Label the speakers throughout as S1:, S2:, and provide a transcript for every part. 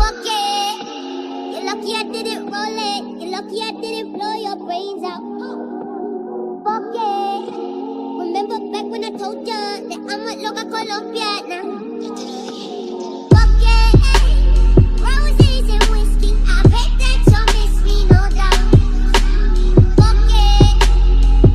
S1: Fuck it. You're lucky I didn't roll it. You're lucky I didn't blow your brains out. Fuck it. Remember back when I told ya that I'm a loca Colombia now. Fuck it. Roses and whiskey. I bet that you'll miss me, no doubt. Fuck it.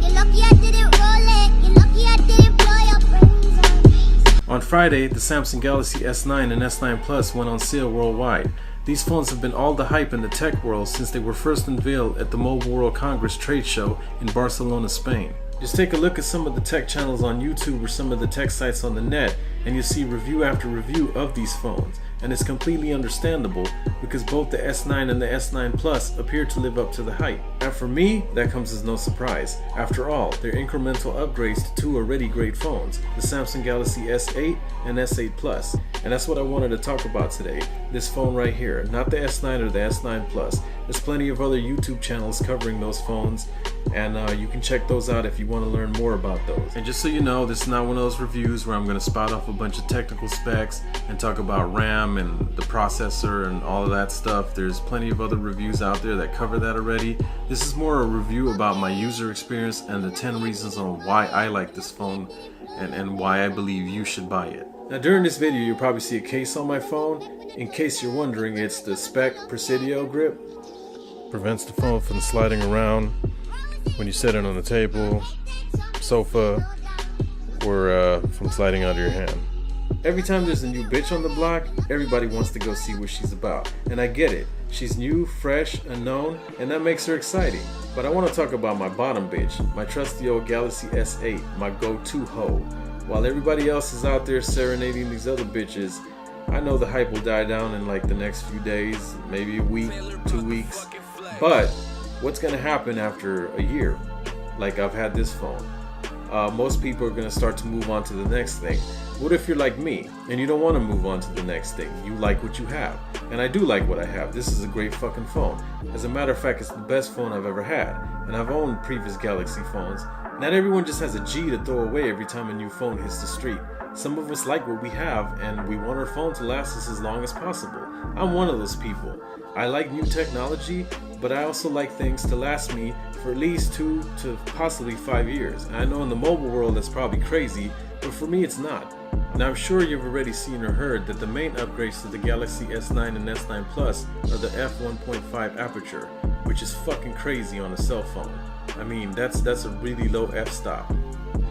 S1: You're lucky I didn't roll it. You're lucky I didn't blow your brains out.
S2: On Friday, the Samsung Galaxy S9 and S9 Plus went on sale worldwide. These phones have been all the hype in the tech world since they were first unveiled at the Mobile World Congress trade show in Barcelona, Spain. Just take a look at some of the tech channels on YouTube or some of the tech sites on the net and you'll see review after review of these phones. And it's completely understandable because both the S9 and the S9 Plus appear to live up to the hype. And for me, that comes as no surprise. After all, they're incremental upgrades to two already great phones, the Samsung Galaxy S8 and S8 Plus. And that's what I wanted to talk about today, this phone right here, not the S9 or the S9 Plus. There's plenty of other YouTube channels covering those phones, and you can check those out if you want to learn more about those. And just so you know, this is not one of those reviews where I'm going to spout off a bunch of technical specs and talk about RAM and the processor and all of that stuff. There's plenty of other reviews out there that cover that already. This is more a review about my user experience and the 10 reasons on why I like this phone and why I believe you should buy it. Now during this video you'll probably see a case on my phone. In case you're wondering, it's the Spec Presidio grip. Prevents the phone from sliding around when you set it on the table, sofa, or from sliding out of your hand. Every time there's a new bitch on the block, everybody wants to go see what she's about. And I get it. She's new, fresh, unknown, and that makes her exciting. But I want to talk about my bottom bitch, my trusty old Galaxy S8, my go-to hoe. While everybody else is out there serenading these other bitches, I know the hype will die down in like the next few days, maybe a week, 2 weeks. But what's going to happen after a year? Like I've had this phone. Most people are going to start to move on to the next thing. What if you're like me and you don't want to move on to the next thing? You like what you have. And I do like what I have. This is a great fucking phone. As a matter of fact, it's the best phone I've ever had. And I've owned previous Galaxy phones. Not everyone just has a G to throw away every time a new phone hits the street. Some of us like what we have and we want our phone to last us as long as possible. I'm one of those people. I like new technology, but I also like things to last me for at least 2 to possibly 5 years. And I know in the mobile world that's probably crazy, but for me it's not. Now I'm sure you've already seen or heard that the main upgrades to the Galaxy S9 and S9 Plus are the f1.5 aperture, which is fucking crazy on a cell phone. I mean, that's a really low f-stop.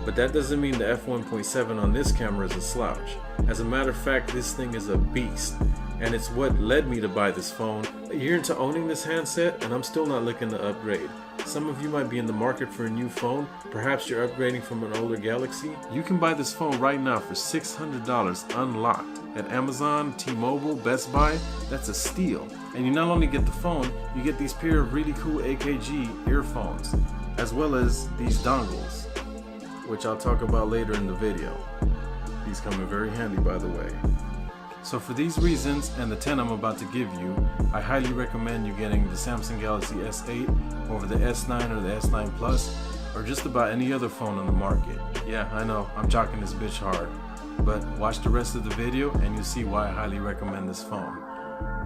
S2: But that doesn't mean the f1.7 on this camera is a slouch. As a matter of fact, this thing is a beast. And it's what led me to buy this phone. A year into owning this handset, and I'm still not looking to upgrade. Some of you might be in the market for a new phone. Perhaps you're upgrading from an older Galaxy. You can buy this phone right now for $600 unlocked at Amazon, T-Mobile, Best Buy. That's a steal. And you not only get the phone, you get these pair of really cool AKG earphones, as well as these dongles, which I'll talk about later in the video. These come in very handy, by the way. So for these reasons and the 10 I'm about to give you, I highly recommend you getting the Samsung Galaxy S8 over the S9 or the S9 Plus, or just about any other phone on the market. Yeah, I know, I'm chalking this bitch hard, but watch the rest of the video and you'll see why I highly recommend this phone.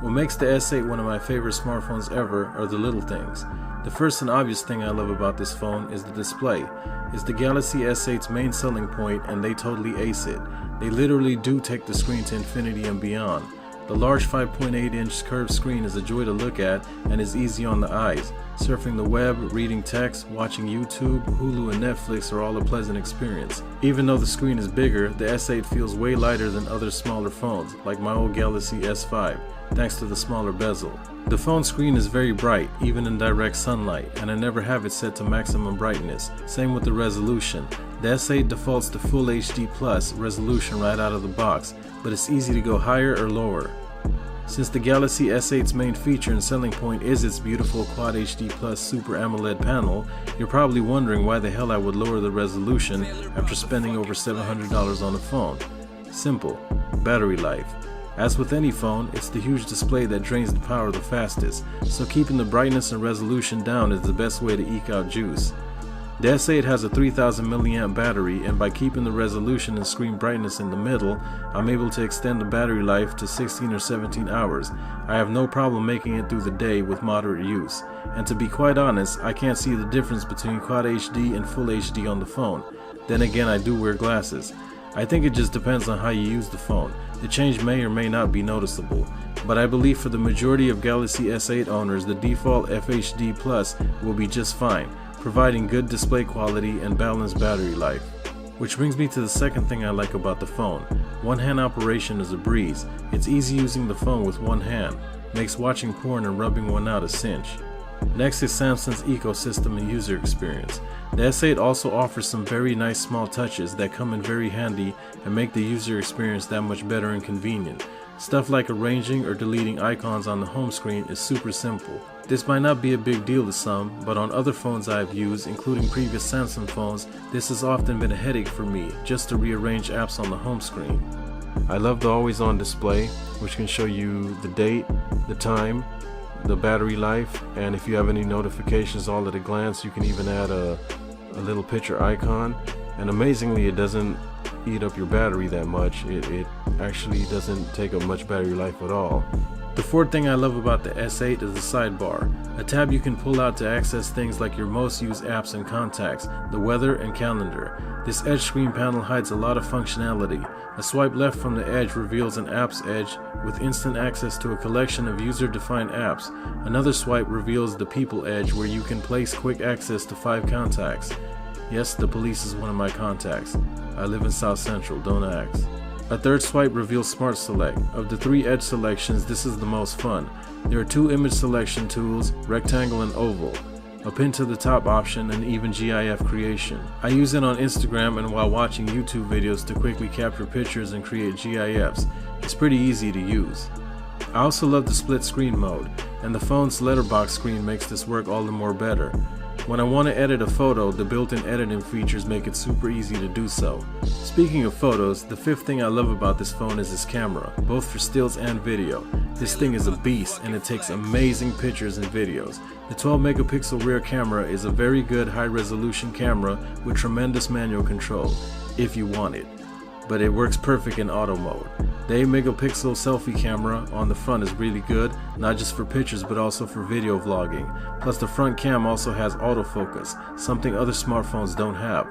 S2: What makes the S8 one of my favorite smartphones ever are the little things. The first and obvious thing I love about this phone is the display. It's the Galaxy S8's main selling point and they totally ace it. They literally do take the screen to infinity and beyond. The large 5.8-inch curved screen is a joy to look at and is easy on the eyes. Surfing the web, reading text, watching YouTube, Hulu and Netflix are all a pleasant experience. Even though the screen is bigger, the S8 feels way lighter than other smaller phones, like my old Galaxy S5, thanks to the smaller bezel. The phone screen is very bright, even in direct sunlight, and I never have it set to maximum brightness. Same with the resolution. The S8 defaults to Full HD Plus resolution right out of the box, but it's easy to go higher or lower. Since the Galaxy S8's main feature and selling point is its beautiful Quad HD Plus Super AMOLED panel, you're probably wondering why the hell I would lower the resolution after spending over $700 on a phone. Simple. Battery life. As with any phone, it's the huge display that drains the power the fastest, so keeping the brightness and resolution down is the best way to eke out juice. The S8 has a 3000 mAh battery, and by keeping the resolution and screen brightness in the middle, I'm able to extend the battery life to 16 or 17 hours. I have no problem making it through the day with moderate use. And to be quite honest, I can't see the difference between Quad HD and Full HD on the phone. Then again, I do wear glasses. I think it just depends on how you use the phone. The change may or may not be noticeable, but I believe for the majority of Galaxy S8 owners, the default FHD Plus will be just fine, providing good display quality and balanced battery life. Which brings me to the second thing I like about the phone. One-hand operation is a breeze. It's easy using the phone with one hand. Makes watching porn and rubbing one out a cinch. Next is Samsung's ecosystem and user experience. The S8 also offers some very nice small touches that come in very handy and make the user experience that much better and convenient. Stuff like arranging or deleting icons on the home screen is super simple. This might not be a big deal to some, but on other phones I've used, including previous Samsung phones, this has often been a headache for me, just to rearrange apps on the home screen. I love the always on display, which can show you the date, the time, the battery life, and if you have any notifications all at a glance. You can even add a little picture icon, and amazingly it doesn't eat up your battery that much. It actually doesn't take up much battery life at all. The fourth thing I love about the S8 is the sidebar, a tab you can pull out to access things like your most used apps and contacts, the weather and calendar. This edge screen panel hides a lot of functionality. A swipe left from the edge reveals an app's edge with instant access to a collection of user-defined apps. Another swipe reveals the people edge, where you can place quick access to 5 contacts. Yes, the police is one of my contacts. I live in South Central, don't ask. A third swipe reveals Smart Select. Of the 3 edge selections, this is the most fun. There are 2 image selection tools, rectangle and oval, a pin to the top option, and even GIF creation. I use it on Instagram and while watching YouTube videos to quickly capture pictures and create GIFs. It's pretty easy to use. I also love the split screen mode, and the phone's letterbox screen makes this work all the more better. When I want to edit a photo, the built-in editing features make it super easy to do so. Speaking of photos, the fifth thing I love about this phone is its camera, both for stills and video. This thing is a beast, and it takes amazing pictures and videos. The 12 megapixel rear camera is a very good high-resolution camera with tremendous manual control, if you want it, but it works perfect in auto mode. The 8 megapixel selfie camera on the front is really good, not just for pictures but also for video vlogging. Plus the front cam also has autofocus, something other smartphones don't have.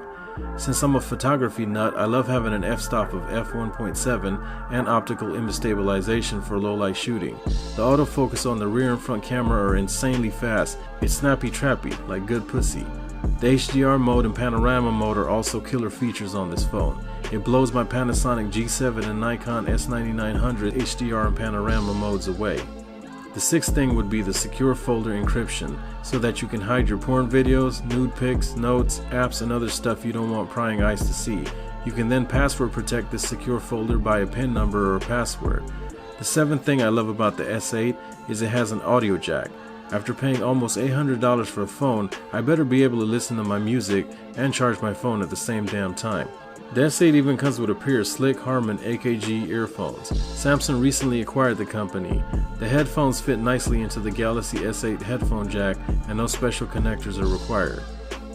S2: Since I'm a photography nut, I love having an f-stop of f1.7 and optical image stabilization for low light shooting. The autofocus on the rear and front camera are insanely fast. It's snappy trappy, like good pussy. The HDR mode and panorama mode are also killer features on this phone. It blows my Panasonic G7 and Nikon S9900 HDR and panorama modes away. The sixth thing would be the secure folder encryption, so that you can hide your porn videos, nude pics, notes, apps, and other stuff you don't want prying eyes to see. You can then password protect this secure folder by a PIN number or a password. The seventh thing I love about the S8 is it has an audio jack. After paying almost $800 for a phone, I better be able to listen to my music and charge my phone at the same damn time. The S8 even comes with a pair of slick Harman AKG earphones. Samsung recently acquired the company. The headphones fit nicely into the Galaxy S8 headphone jack, and no special connectors are required.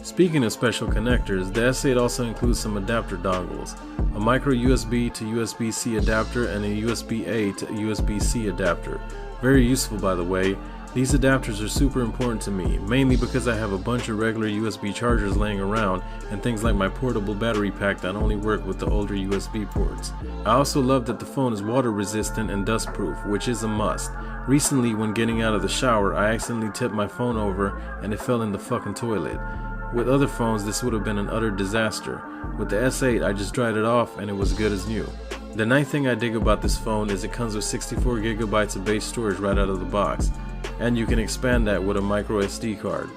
S2: Speaking of special connectors, the S8 also includes some adapter dongles, a micro USB to USB-C adapter and a USB-A to USB-C adapter. Very useful, by the way. These adapters are super important to me, mainly because I have a bunch of regular USB chargers laying around and things like my portable battery pack that only work with the older USB ports. I also love that the phone is water resistant and dust proof, which is a must. Recently, when getting out of the shower, I accidentally tipped my phone over and it fell in the fucking toilet. With other phones, this would have been an utter disaster. With the S8, I just dried it off and it was good as new. The ninth thing I dig about this phone is it comes with 64 gigabytes of base storage right out of the box, and you can expand that with a micro SD card.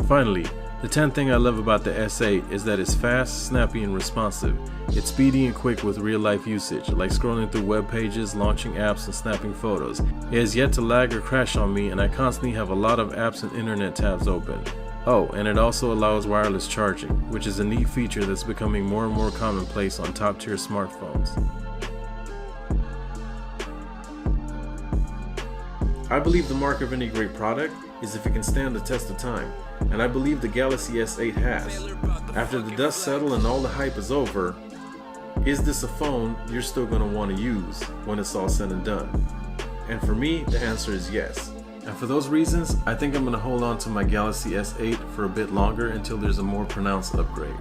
S2: Finally, the 10th thing I love about the S8 is that it's fast, snappy, and responsive. It's speedy and quick with real-life usage, like scrolling through web pages, launching apps, and snapping photos. It has yet to lag or crash on me, and I constantly have a lot of apps and internet tabs open. Oh, and it also allows wireless charging, which is a neat feature that's becoming more and more commonplace on top-tier smartphones. I believe the mark of any great product is if it can stand the test of time, and I believe the Galaxy S8 has. After the dust settles and all the hype is over, is this a phone you're still going to want to use when it's all said and done? And for me, the answer is yes. And for those reasons, I think I'm going to hold on to my Galaxy S8 for a bit longer until there's a more pronounced upgrade.